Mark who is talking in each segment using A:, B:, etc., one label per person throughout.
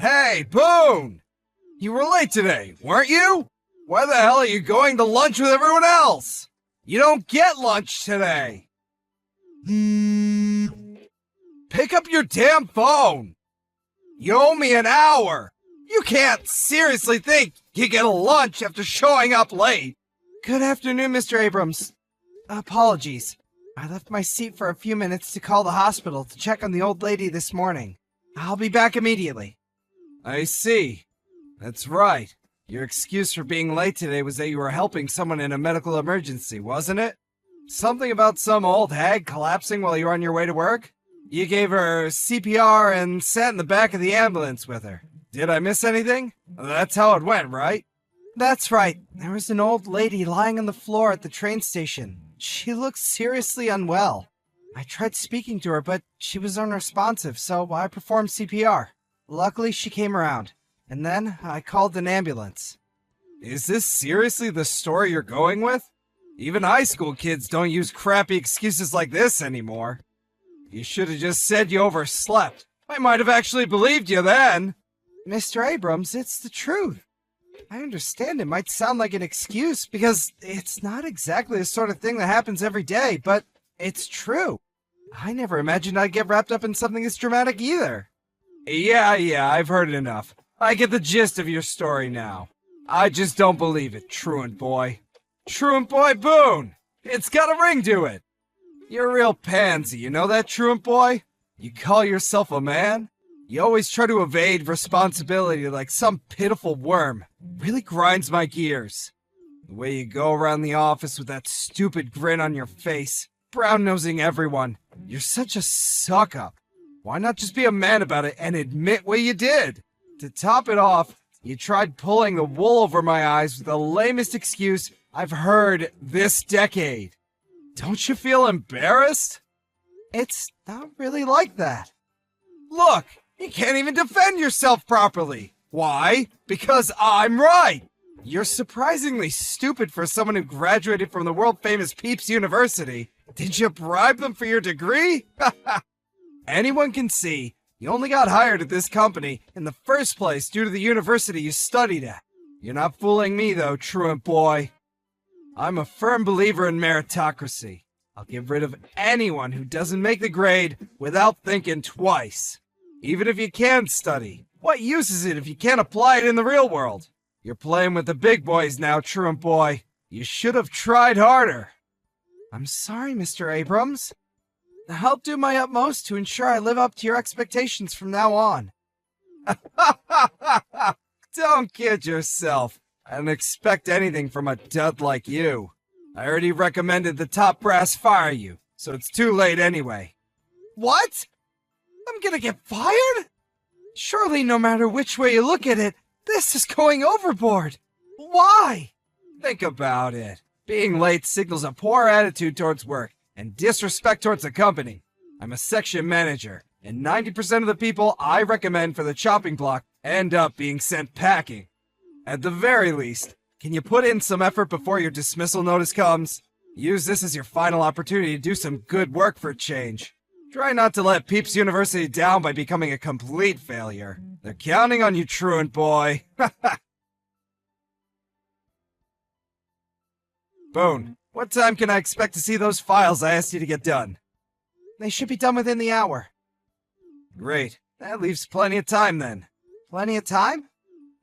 A: Hey, Boone! You were late today, weren't you? Why the hell are you going to lunch with everyone else? You don't get lunch today. Pick up your damn phone. You owe me an hour. You can't seriously think you get a lunch after showing up late.
B: Good afternoon, Mr. Abrams. Apologies. I left my seat for a few minutes to call the hospital to check on the old lady this morning. I'll be back immediately.
A: I see. That's right. Your excuse for being late today was that you were helping someone in a medical emergency, wasn't it? Something about some old hag collapsing while you were on your way to work? You gave her CPR and sat in the back of the ambulance with her. Did I miss anything? That's how it went, right?
B: That's right. There was an old lady lying on the floor at the train station. She looked seriously unwell. I tried speaking to her, but she was unresponsive, so I performed CPR. Luckily, she came around, and then I called an ambulance.
A: Is this seriously the story you're going with? Even high school kids don't use crappy excuses like this anymore. You should have just said you overslept. I might have actually believed you then.
B: Mr. Abrams, it's the truth. I understand it might sound like an excuse because it's not exactly the sort of thing that happens every day, but it's true. I never imagined I'd get wrapped up in something this dramatic either.
A: Yeah, I've heard enough. I get the gist of your story now. I just don't believe it, truant boy. Truant boy Boone! It's got a ring to it! You're a real pansy, you know that, truant boy? You call yourself a man? You always try to evade responsibility like some pitiful worm. Really grinds my gears. The way you go around the office with that stupid grin on your face, brown-nosing everyone. You're such a suck-up. Why not just be a man about it and admit what you did? To top it off, you tried pulling the wool over my eyes with the lamest excuse I've heard this decade. Don't you feel embarrassed?
B: It's not really like that.
A: Look, you can't even defend yourself properly. Why? Because I'm right. You're surprisingly stupid for someone who graduated from the world-famous Peeps University. Did you bribe them for your degree? Anyone can see you only got hired at this company in the first place due to the university you studied at. You're not fooling me though, truant boy. I'm a firm believer in meritocracy. I'll get rid of anyone who doesn't make the grade without thinking twice. Even if you can study, what use is it if you can't apply it in the real world? You're playing with the big boys now, truant boy. You should have tried harder.
B: I'm sorry, Mr. Abrams. I'll do my utmost to ensure I live up to your expectations from now on.
A: Don't kid yourself. I don't expect anything from a dud like you. I already recommended the top brass fire you, so it's too late anyway.
B: What? I'm gonna get fired? Surely no matter which way you look at it, this is going overboard. Why?
A: Think about it. Being late signals a poor attitude towards work and disrespect towards the company. I'm a section manager, and 90% of the people I recommend for the chopping block end up being sent packing. At the very least, can you put in some effort before your dismissal notice comes? Use this as your final opportunity to do some good work for a change. Try not to let Peeps University down by becoming a complete failure. They're counting on you, truant boy. Boone, what time can I expect to see those files I asked you to get done?
B: They should be done within the hour.
A: Great. That leaves plenty of time then.
B: Plenty of time?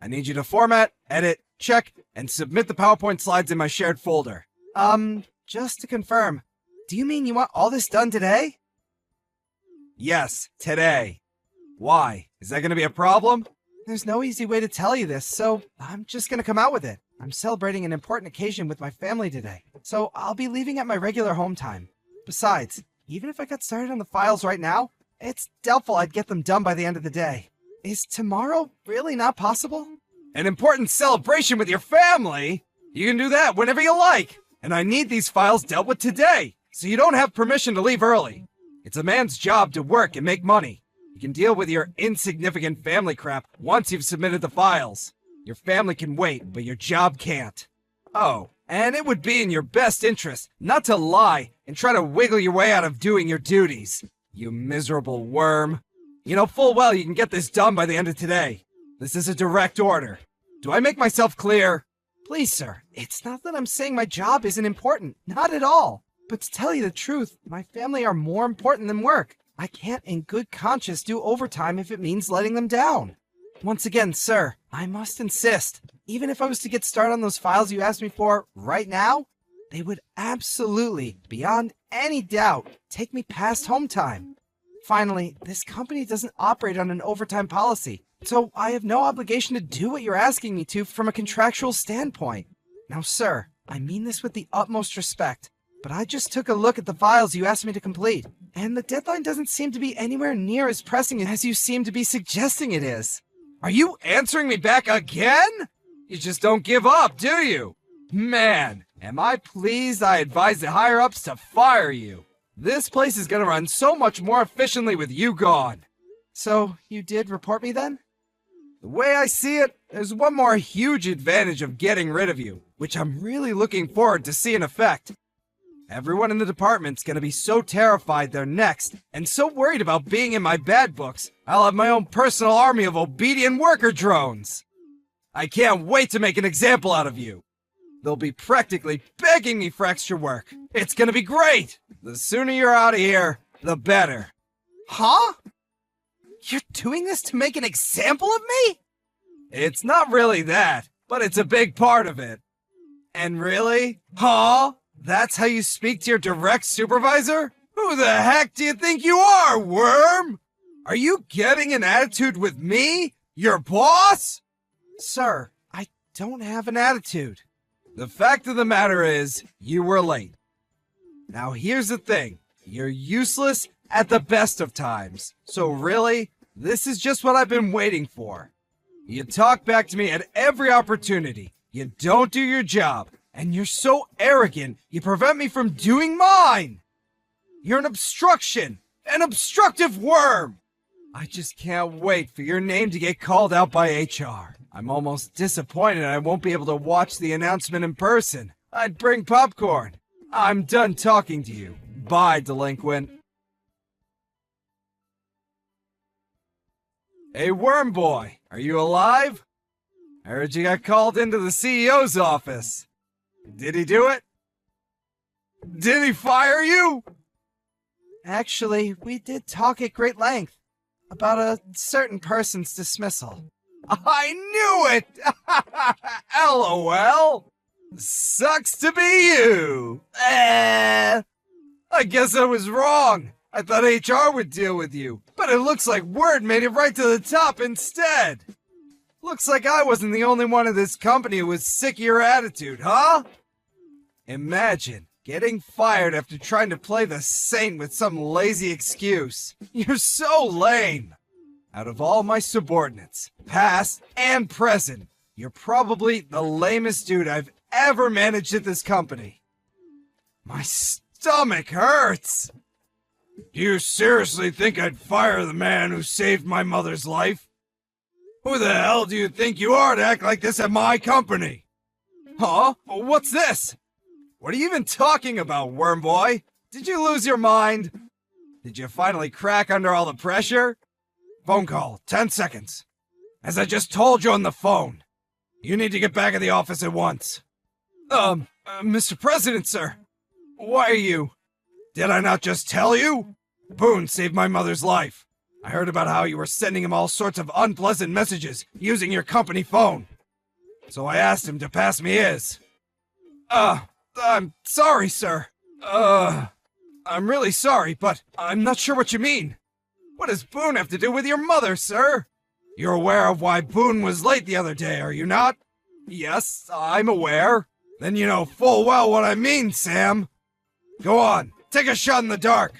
A: I need you to format, edit, check, and submit the PowerPoint slides in my shared folder.
B: Just to confirm, do you mean you want all this done today?
A: Yes, today. Why? Is that going to be a problem?
B: There's no easy way to tell you this, so I'm just going to come out with it. I'm celebrating an important occasion with my family today, so I'll be leaving at my regular home time. Besides, even if I got started on the files right now, it's doubtful I'd get them done by the end of the day. Is tomorrow really not possible?
A: An important celebration with your family? You can do that whenever you like. And I need these files dealt with today, so you don't have permission to leave early. It's a man's job to work and make money. You can deal with your insignificant family crap once you've submitted the files. Your family can wait, but your job can't. Oh, and it would be in your best interest not to lie and try to wiggle your way out of doing your duties. You miserable worm. You know full well you can get this done by the end of today. This is a direct order. Do I make myself clear?
B: Please, sir, it's not that I'm saying my job isn't important. Not at all. But to tell you the truth, my family are more important than work. I can't in good conscience do overtime if it means letting them down. Once again, sir, I must insist, even if I was to get started on those files you asked me for right now, they would absolutely, beyond any doubt, take me past home time. Finally, this company doesn't operate on an overtime policy, so I have no obligation to do what you're asking me to from a contractual standpoint. Now, sir, I mean this with the utmost respect, but I just took a look at the files you asked me to complete, and the deadline doesn't seem to be anywhere near as pressing as you seem to be suggesting it is.
A: Are you answering me back again? You just don't give up, do you? Man, am I pleased I advised the higher-ups to fire you. This place is gonna run so much more efficiently with you gone.
B: So, you did report me then?
A: The way I see it, there's one more huge advantage of getting rid of you, which I'm really looking forward to see in effect. Everyone in the department's gonna be so terrified they're next, and so worried about being in my bad books, I'll have my own personal army of obedient worker drones. I can't wait to make an example out of you. They'll be practically begging me for extra work. It's gonna be great! The sooner you're out of here, the better.
B: Huh? You're doing this to make an example of me?
A: It's not really that, but it's a big part of it. And really? Huh? That's how you speak to your direct supervisor? Who the heck do you think you are, worm? Are you getting an attitude with me, your boss?
B: Sir, I don't have an attitude.
A: The fact of the matter is, you were late. Now here's the thing, you're useless at the best of times. So really, this is just what I've been waiting for. You talk back to me at every opportunity. You don't do your job. And you're so arrogant, you prevent me from doing mine! You're an obstruction! An obstructive worm! I just can't wait for your name to get called out by HR. I'm almost disappointed I won't be able to watch the announcement in person. I'd bring popcorn. I'm done talking to you. Bye, delinquent. Hey, worm boy, are you alive? I heard you got called into the CEO's office. Did he do it? Did he fire you?
B: Actually, we did talk at great length about a certain person's dismissal.
A: I knew it! LOL! Sucks to be you! I guess I was wrong. I thought HR would deal with you, but it looks like word made it right to the top instead. Looks like I wasn't the only one in this company who was sick of your attitude, huh? Imagine getting fired after trying to play the saint with some lazy excuse. You're so lame. Out of all my subordinates, past and present, you're probably the lamest dude I've ever managed at this company. My stomach hurts. Do you seriously think I'd fire the man who saved my mother's life? Who the hell do you think you are to act like this at my company? Huh? What's this? What are you even talking about, worm boy? Did you lose your mind? Did you finally crack under all the pressure? Phone call, 10 seconds. As I just told you on the phone, you need to get back at the office at once. Mr. President, sir. Why are you? Did I not just tell you? Boone saved my mother's life. I heard about how you were sending him all sorts of unpleasant messages using your company phone. So I asked him to pass me his. I'm sorry, sir. I'm really sorry, but I'm not sure what you mean. What does Boone have to do with your mother, sir? You're aware of why Boone was late the other day, are you not? Yes, I'm aware. Then you know full well what I mean, Sam. Go on, take a shot in the dark.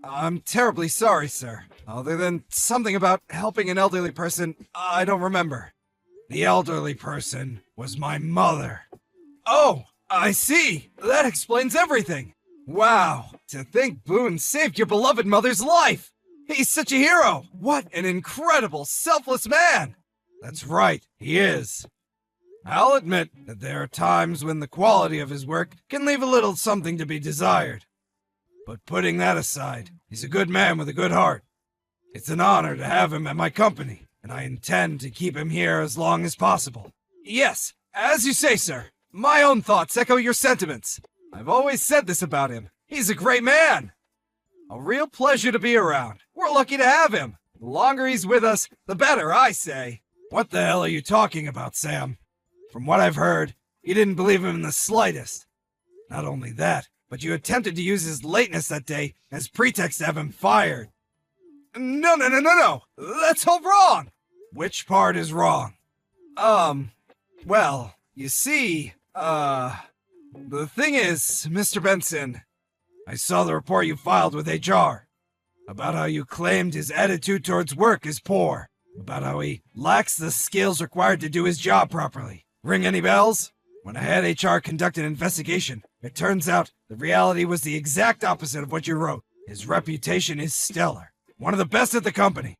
A: I'm terribly sorry, sir. Other than something about helping an elderly person, I don't remember. The elderly person was my mother. Oh, I see. That explains everything. Wow, to think Boone saved your beloved mother's life. He's such a hero. What an incredible, selfless man. That's right, he is. I'll admit that there are times when the quality of his work can leave a little something to be desired. But putting that aside, he's a good man with a good heart. It's an honor to have him at my company, and I intend to keep him here as long as possible. Yes, as you say, sir. My own thoughts echo your sentiments. I've always said this about him. He's a great man. A real pleasure to be around. We're lucky to have him. The longer he's with us, the better, I say. What the hell are you talking about, Sam? From what I've heard, you didn't believe him in the slightest. Not only that, but you attempted to use his lateness that day as pretext to have him fired. No. That's all wrong. Which part is wrong? Well, you see, the thing is, Mr. Benson, I saw the report you filed with HR about how you claimed his attitude towards work is poor, about how he lacks the skills required to do his job properly. Ring any bells? When I had HR conduct an investigation, it turns out the reality was the exact opposite of what you wrote. His reputation is stellar, one of the best at the company.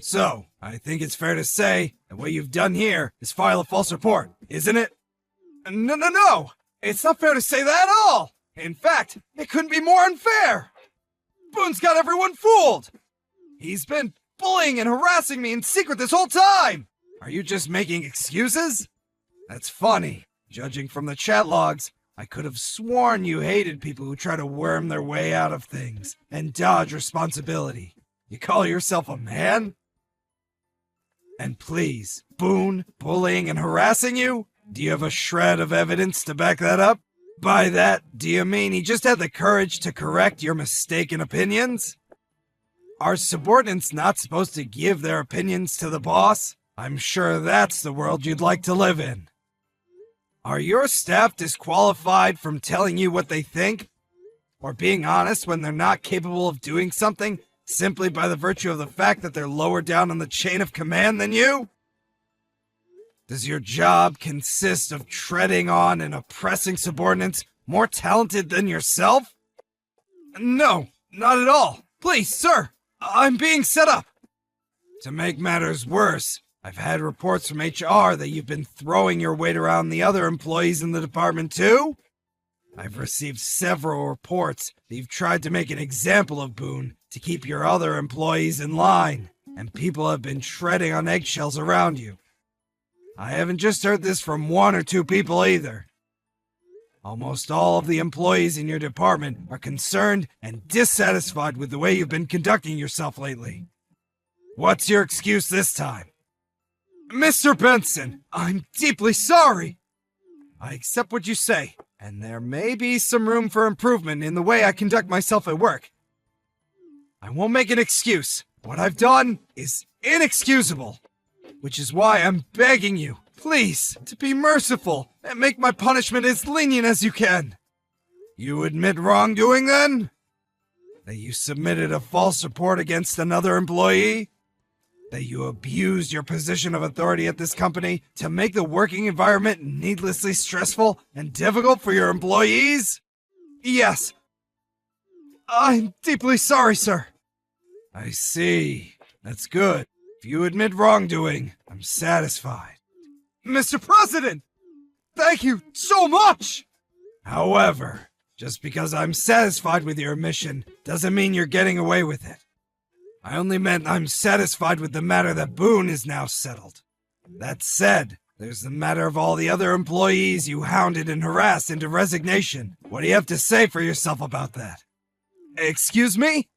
A: So, I think it's fair to say that what you've done here is file a false report, isn't it? No! It's not fair to say that at all! In fact, it couldn't be more unfair! Boone's got everyone fooled! He's been bullying and harassing me in secret this whole time! Are you just making excuses? That's funny. Judging from the chat logs, I could have sworn you hated people who try to worm their way out of things and dodge responsibility. You call yourself a man? And please, Boone bullying and harassing you? Do you have a shred of evidence to back that up? By that, do you mean he just had the courage to correct your mistaken opinions? Are subordinates not supposed to give their opinions to the boss? I'm sure that's the world you'd like to live in. Are your staff disqualified from telling you what they think? Or being honest when they're not capable of doing something simply by the virtue of the fact that they're lower down on the chain of command than you? Does your job consist of treading on and oppressing subordinates more talented than yourself? No, not at all. Please, sir, I'm being set up. To make matters worse, I've had reports from HR that you've been throwing your weight around the other employees in the department too? I've received several reports that you've tried to make an example of Boone to keep your other employees in line, and people have been treading on eggshells around you. I haven't just heard this from one or two people either. Almost all of the employees in your department are concerned and dissatisfied with the way you've been conducting yourself lately. What's your excuse this time? Mr. Benson, I'm deeply sorry. I accept what you say, and there may be some room for improvement in the way I conduct myself at work. I won't make an excuse. What I've done is inexcusable, which is why I'm begging you, please, to be merciful and make my punishment as lenient as you can. You admit wrongdoing, then? That you submitted a false report against another employee? That you abused your position of authority at this company to make the working environment needlessly stressful and difficult for your employees? Yes. I'm deeply sorry, sir. I see. That's good. If you admit wrongdoing, I'm satisfied. Mr. President! Thank you so much! However, just because I'm satisfied with your admission doesn't mean you're getting away with it. I only meant I'm satisfied with the matter that Boone is now settled. That said, there's the matter of all the other employees you hounded and harassed into resignation. What do you have to say for yourself about that? Excuse me?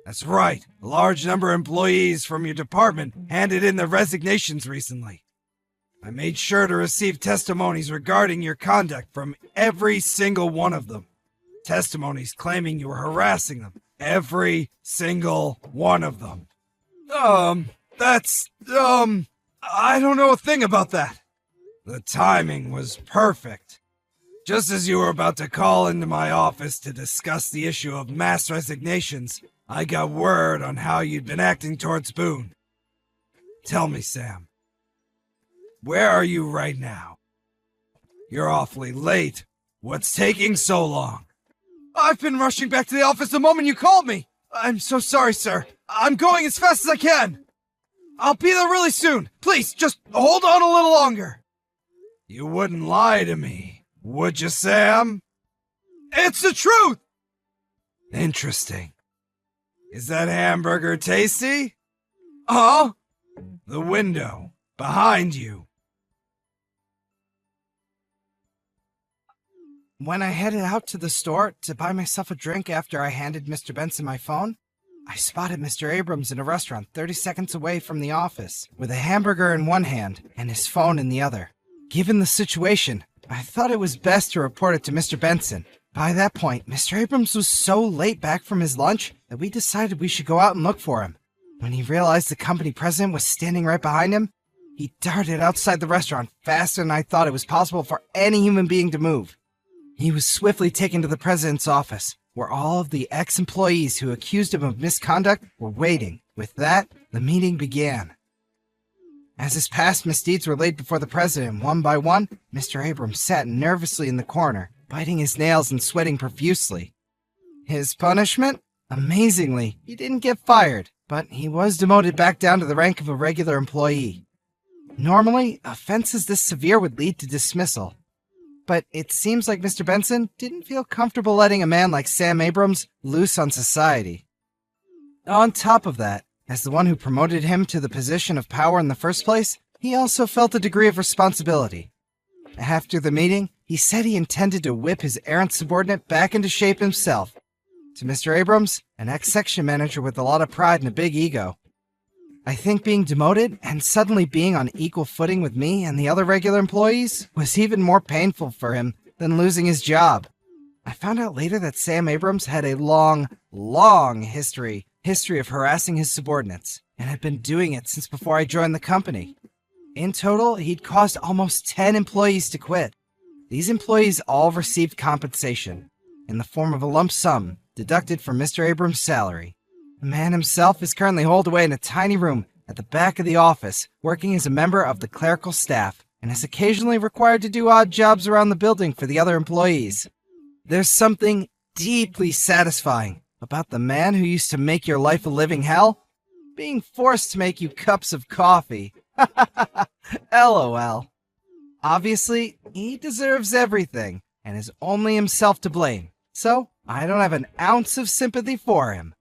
A: That's right. A large number of employees from your department handed in their resignations recently. I made sure to receive testimonies regarding your conduct from every single one of them. Testimonies claiming you were harassing them. Every single one of them. I don't know a thing about that. The timing was perfect. Just as you were about to call into my office to discuss the issue of mass resignations, I got word on how you'd been acting towards Boone. Tell me, Sam, where are you right now? You're awfully late. What's taking so long? I've been rushing back to the office the moment you called me. I'm so sorry, sir. I'm going as fast as I can. I'll be there really soon. Please, just hold on a little longer. You wouldn't lie to me, would you, Sam? It's the truth! Interesting. Is that hamburger tasty? Huh? The window. Behind you.
B: When I headed out to the store to buy myself a drink after I handed Mr. Benson my phone, I spotted Mr. Abrams in a restaurant 30 seconds away from the office, with a hamburger in one hand and his phone in the other. Given the situation, I thought it was best to report it to Mr. Benson. By that point, Mr. Abrams was so late back from his lunch that we decided we should go out and look for him. When he realized the company president was standing right behind him, he darted outside the restaurant faster than I thought it was possible for any human being to move. He was swiftly taken to the president's office, where all of the ex-employees who accused him of misconduct were waiting. With that, the meeting began. As his past misdeeds were laid before the president one by one, Mr. Abrams sat nervously in the corner, biting his nails and sweating profusely. His punishment? Amazingly, he didn't get fired, but he was demoted back down to the rank of a regular employee. Normally, offenses this severe would lead to dismissal. But it seems like Mr. Benson didn't feel comfortable letting a man like Sam Abrams loose on society. On top of that, as the one who promoted him to the position of power in the first place, he also felt a degree of responsibility. After the meeting, he said he intended to whip his errant subordinate back into shape himself. To Mr. Abrams, an ex-section manager with a lot of pride and a big ego, I think being demoted and suddenly being on equal footing with me and the other regular employees was even more painful for him than losing his job. I found out later that Sam Abrams had a long history of harassing his subordinates, and had been doing it since before I joined the company. In total, he'd caused almost 10 employees to quit. These employees all received compensation, in the form of a lump sum deducted from Mr. Abrams' salary. The man himself is currently holed away in a tiny room at the back of the office, working as a member of the clerical staff, and is occasionally required to do odd jobs around the building for the other employees. There's something deeply satisfying about the man who used to make your life a living hell being forced to make you cups of coffee. LOL. Obviously, he deserves everything, and is only himself to blame, so I don't have an ounce of sympathy for him.